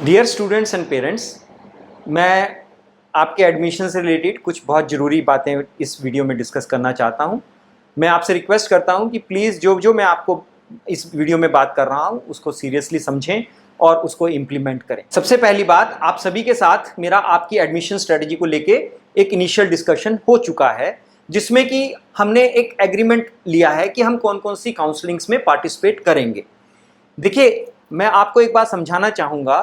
Dear students and parents, मैं आपके admission से रिलेटेड कुछ बहुत ज़रूरी बातें इस वीडियो में डिस्कस करना चाहता हूं। मैं आपसे रिक्वेस्ट करता हूं कि प्लीज़ जो मैं आपको इस वीडियो में बात कर रहा हूं उसको सीरियसली समझें और उसको इम्प्लीमेंट करें। सबसे पहली बात, आप सभी के साथ मेरा आपकी एडमिशन स्ट्रेटजी को लेके एक इनिशियल डिस्कशन हो चुका है, जिसमें कि हमने एक एग्रीमेंट लिया है कि हम कौन कौन सी काउंसलिंग्स में पार्टिसिपेट करेंगे। देखिए, मैं आपको एक बात समझाना चाहूँगा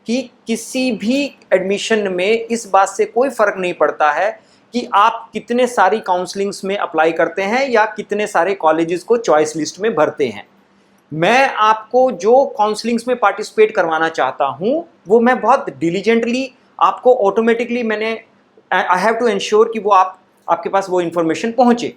कि किसी भी एडमिशन में इस बात से कोई फ़र्क नहीं पड़ता है कि आप कितने सारी काउंसलिंग्स में अप्लाई करते हैं या कितने सारे कॉलेजेस को चॉइस लिस्ट में भरते हैं। मैं आपको जो काउंसलिंग्स में पार्टिसिपेट करवाना चाहता हूँ वो मैं बहुत डिलीजेंटली आपको automatically I have to ensure कि वो आपके पास वो इन्फॉर्मेशन पहुँचे।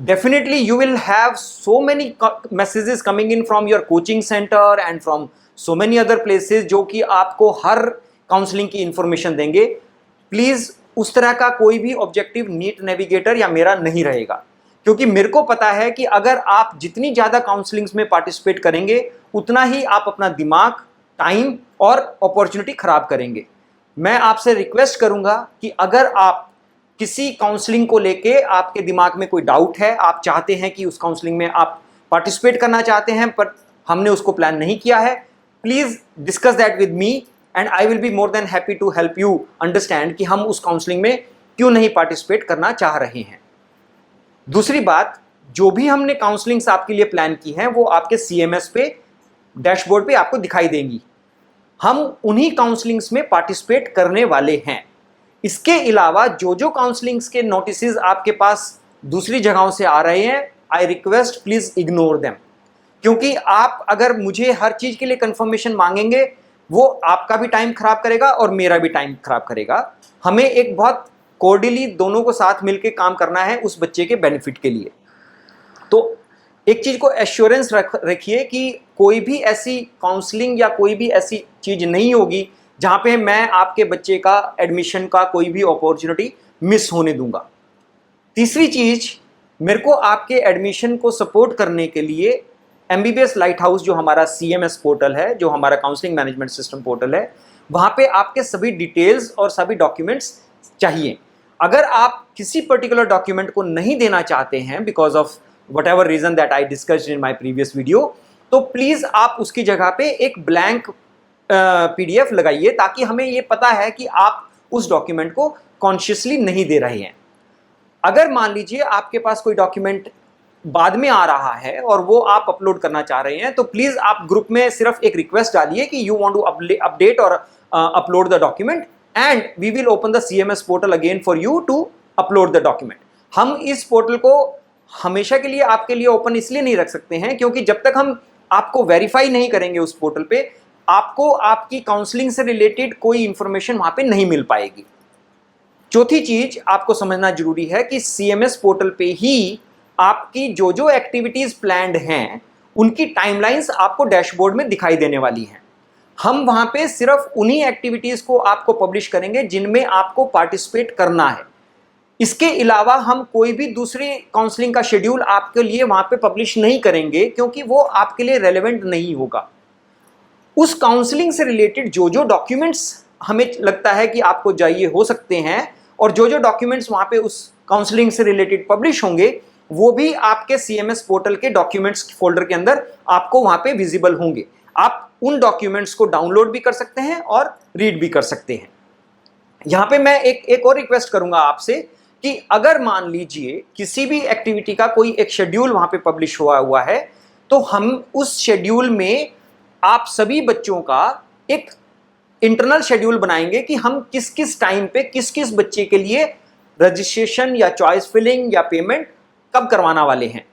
Definitely you will have so many messages coming in from your coaching center and from so many other places जो कि आपको हर काउंसलिंग की इंफॉर्मेशन देंगे। प्लीज़ उस तरह का कोई भी ऑब्जेक्टिव नीट नेविगेटर या मेरा नहीं रहेगा, क्योंकि मेरे को पता है कि अगर आप जितनी ज़्यादा काउंसलिंग्स में पार्टिसिपेट करेंगे उतना ही आप अपना दिमाग, टाइम और अपॉर्चुनिटी खराब करेंगे। मैं आपसे रिक्वेस्ट करूंगा कि अगर आप किसी काउंसलिंग को लेके आपके दिमाग में कोई डाउट है, आप चाहते हैं कि उस काउंसलिंग में आप पार्टिसिपेट करना चाहते हैं पर हमने उसको प्लान नहीं किया है, please discuss that with me and I will be more than happy to help you understand कि हम उस काउंसलिंग में क्यों नहीं पार्टिसिपेट करना चाह रहे हैं। दूसरी बात, जो भी हमने काउंसलिंग्स आपके लिए प्लान की हैं वो आपके CMS पे, डैशबोर्ड पे आपको दिखाई देंगी। हम उन्हीं काउंसलिंग्स में पार्टिसिपेट करने वाले हैं। इसके अलावा जो काउंसलिंग्स के नोटिसेस आपके पास दूसरी जगहों से आ रहे हैं, I request please ignore them, क्योंकि आप अगर मुझे हर चीज के लिए कंफर्मेशन मांगेंगे वो आपका भी टाइम खराब करेगा और मेरा भी टाइम खराब करेगा। हमें एक बहुत कोऑर्डिनली दोनों को साथ मिलकर काम करना है उस बच्चे के बेनिफिट के लिए। तो एक चीज को एश्योरेंस रखिए कि कोई भी ऐसी काउंसलिंग या कोई भी ऐसी चीज नहीं होगी जहां पे मैं आपके बच्चे का एडमिशन का कोई भी अपॉर्चुनिटी मिस होने दूंगा। तीसरी चीज, मेरे को आपके एडमिशन को सपोर्ट करने के लिए MBBS लाइट हाउस जो हमारा CMS पोर्टल है, जो हमारा काउंसलिंग मैनेजमेंट सिस्टम पोर्टल है, वहां पे आपके सभी डिटेल्स और सभी डॉक्यूमेंट्स चाहिए। अगर आप किसी पर्टिकुलर डॉक्यूमेंट को नहीं देना चाहते हैं because of whatever reason that I discussed in my previous video, तो प्लीज आप उसकी जगह पे एक ब्लैंक PDF लगाइए, ताकि हमें ये पता है कि आप उस डॉक्यूमेंट को कॉन्शियसली नहीं दे रहे हैं। अगर मान लीजिए आपके पास कोई डॉक्यूमेंट बाद में आ रहा है और वो आप अपलोड करना चाह रहे हैं, तो प्लीज आप ग्रुप में सिर्फ एक रिक्वेस्ट डालिए कि यू वांट टू अपडेट और upload the document and we will open the CMS portal again for you to upload the document. हम इस पोर्टल को हमेशा के लिए आपके लिए ओपन इसलिए नहीं रख सकते हैं क्योंकि जब तक हम आपको वेरीफाई नहीं करेंगे उस पोर्टल पे, आपको आपकी काउंसलिंग से रिलेटेड कोई इंफॉर्मेशन वहां पे नहीं मिल पाएगी। चौथी चीज आपको समझना जरूरी है कि CMS पोर्टल पे ही आपकी जो एक्टिविटीज प्लान्ड हैं उनकी टाइमलाइंस आपको डैशबोर्ड में दिखाई देने वाली हैं। हम वहां पे सिर्फ उन्हीं एक्टिविटीज को आपको पब्लिश करेंगे जिनमें आपको पार्टिसिपेट करना है। इसके अलावा हम कोई भी दूसरी काउंसलिंग का शेड्यूल आपके लिए वहां पे पब्लिश नहीं करेंगे, क्योंकि वो आपके लिए रेलेवेंट नहीं होगा। उस काउंसलिंग से रिलेटेड जो डॉक्यूमेंट्स हमें लगता है कि आपको चाहिए हो सकते हैं और जो डॉक्यूमेंट्स वहां पे उस काउंसलिंग से रिलेटेड पब्लिश होंगे वो भी आपके CMS पोर्टल के डॉक्यूमेंट्स फोल्डर के अंदर आपको वहां पे विजिबल होंगे। आप उन डॉक्यूमेंट्स को डाउनलोड भी कर सकते हैं और रीड भी कर सकते हैं। यहां पे मैं एक और रिक्वेस्ट करूंगा आपसे कि अगर मान लीजिए किसी भी एक्टिविटी का कोई एक शेड्यूल वहां पे पब्लिश हुआ है, तो हम उस शेड्यूल में आप सभी बच्चों का एक इंटरनल शेड्यूल बनाएंगे कि हम किस किस टाइम पे किस किस बच्चे के लिए रजिस्ट्रेशन या चॉइस फिलिंग या पेमेंट कब करवाना वाले हैं।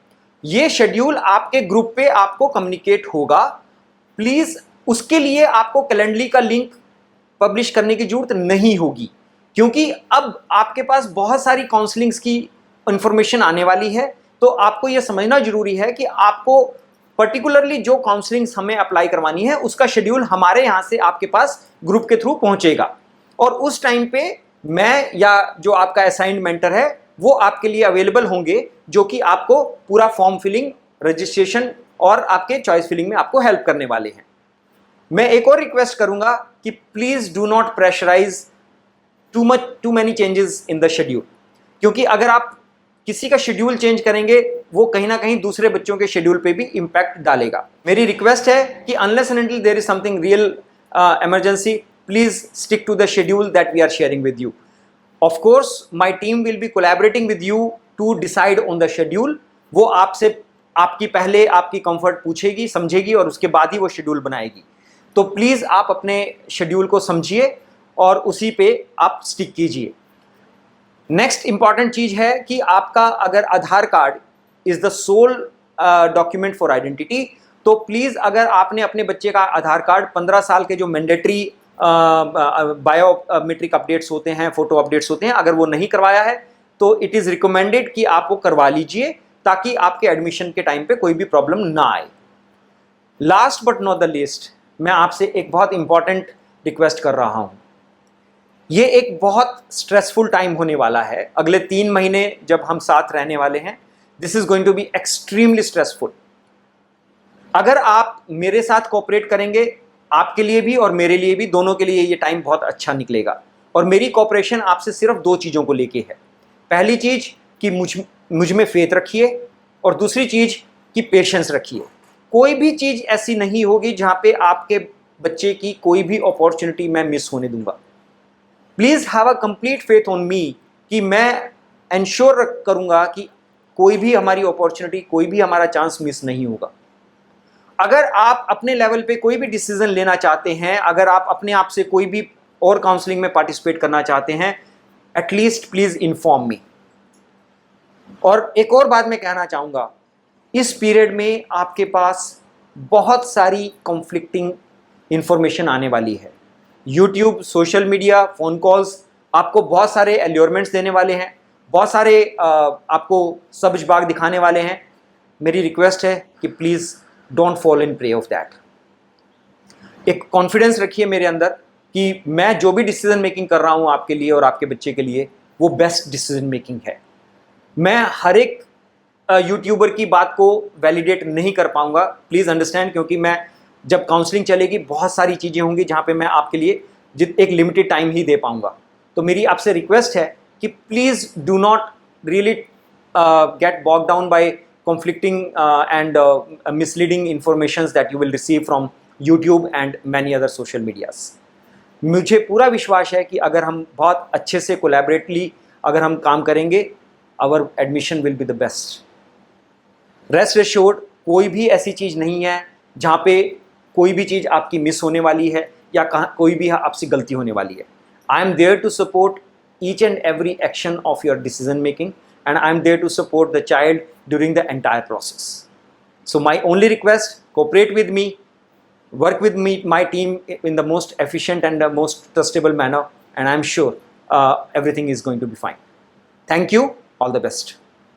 ये शेड्यूल आपके ग्रुप पे आपको कम्युनिकेट होगा। प्लीज उसके लिए आपको कैलेंडली का लिंक पब्लिश करने की जरूरत नहीं होगी, क्योंकि अब आपके पास बहुत सारी काउंसलिंग्स की इंफॉर्मेशन आने वाली है। तो आपको यह समझना जरूरी है कि आपको पर्टिकुलरली जो काउंसलिंग्स हमें अप्लाई करवानी है उसका शेड्यूल हमारे यहाँ से आपके पास ग्रुप के थ्रू पहुंचेगा, और उस टाइम पे मैं या जो आपका असाइंड मेंटर है वो आपके लिए अवेलेबल होंगे, जो कि आपको पूरा फॉर्म फिलिंग, रजिस्ट्रेशन और आपके चॉइस फिलिंग में आपको हेल्प करने वाले हैं। मैं एक और रिक्वेस्ट करूंगा कि please do not pressurise too many changes in the schedule, क्योंकि अगर आप किसी का शेड्यूल चेंज करेंगे वो कहीं ना कहीं दूसरे बच्चों के शेड्यूल पे भी इंपैक्ट डालेगा। मेरी रिक्वेस्ट है कि unless and until there is something real emergency, please stick to the schedule that we are sharing with you. Of course my team will be collaborating with you to decide on the schedule. वो आपसे पहले आपकी comfort पूछेगी, समझेगी और उसके बाद ही वो schedule बनाएगी। तो प्लीज आप अपने शेड्यूल को समझिए और उसी पे आप स्टिक कीजिए। नेक्स्ट इंपॉर्टेंट चीज है कि आपका अगर Aadhaar card is the sole document for identity, तो प्लीज अगर आपने अपने बच्चे का आधार कार्ड 15 साल के जो मैंडेटरी बायोमेट्रिक अपडेट्स होते हैं, फोटो अपडेट्स होते हैं, अगर वो नहीं करवाया है तो इट इज रिकमेंडेड कि आप वो करवा लीजिए, ताकि आपके एडमिशन के टाइम पे कोई भी प्रॉब्लम ना आए। Last but not the least, मैं आपसे एक बहुत इंपॉर्टेंट रिक्वेस्ट कर रहा हूं। ये एक बहुत स्ट्रेसफुल टाइम होने वाला है, अगले 3 महीने जब हम साथ रहने वाले हैं, this is going to be extremely stressful. अगर आप मेरे साथ कोऑपरेट करेंगे, आपके लिए भी और मेरे लिए भी, दोनों के लिए ये टाइम बहुत अच्छा निकलेगा। और मेरी कोऑपरेशन आपसे सिर्फ 2 चीज़ों को लेके है। पहली चीज़ कि मुझ में फेथ रखिए, और दूसरी चीज़ कि पेशेंस रखिए। कोई भी चीज़ ऐसी नहीं होगी जहाँ पे आपके बच्चे की कोई भी अपॉर्चुनिटी मैं मिस होने दूंगा। Please have a complete faith on me कि मैं इंश्योर करूंगा कि कोई भी हमारी अपॉर्चुनिटी, कोई भी हमारा चांस मिस नहीं होगा। अगर आप अपने लेवल पे कोई भी डिसीजन लेना चाहते हैं, अगर आप अपने आप से कोई भी और काउंसलिंग में पार्टिसिपेट करना चाहते हैं, एटलीस्ट प्लीज इन्फॉर्म मी। और एक और बात मैं कहना चाहूँगा, इस पीरियड में आपके पास बहुत सारी कॉन्फ्लिक्टिंग इंफॉर्मेशन आने वाली है। YouTube, social media, phone calls आपको बहुत सारे एल्योरमेंट्स देने वाले हैं, बहुत सारे आपको सब्ज बाग दिखाने वाले हैं। मेरी रिक्वेस्ट है कि please don't fall in pray of that. एक कॉन्फिडेंस रखिए मेरे अंदर कि मैं जो भी डिसीजन मेकिंग कर रहा हूँ आपके लिए और आपके बच्चे के लिए, वो बेस्ट डिसीजन मेकिंग है। मैं हर एक यूट्यूबर की बात को वैलिडेट नहीं कर पाऊंगा, प्लीज़ अंडरस्टैंड, क्योंकि मैं जब काउंसलिंग चलेगी बहुत सारी चीज़ें होंगी जहाँ पे मैं आपके लिए एक लिमिटेड टाइम ही दे पाऊंगा। तो मेरी आपसे रिक्वेस्ट है कि please do not really get bog down by conflicting and misleading informations that you will receive from YouTube and many other social medias. मुझे पूरा विश्वास है कि अगर हम बहुत अच्छे से कोलैबोरेटली अगर हम काम करेंगे, our admission will be the best. Rest assured, कोई भी ऐसी चीज़ नहीं है जहाँ पे कोई भी चीज़ आपकी मिस होने वाली है या कोई भी आपसे गलती होने वाली है। I am there to support each and every action of your decision making, and I am there to support the child during the entire process. So my only request, cooperate with me, work with me, my team in the most efficient and the most trustable manner, and I am sure everything is going to be fine. Thank you. All the best.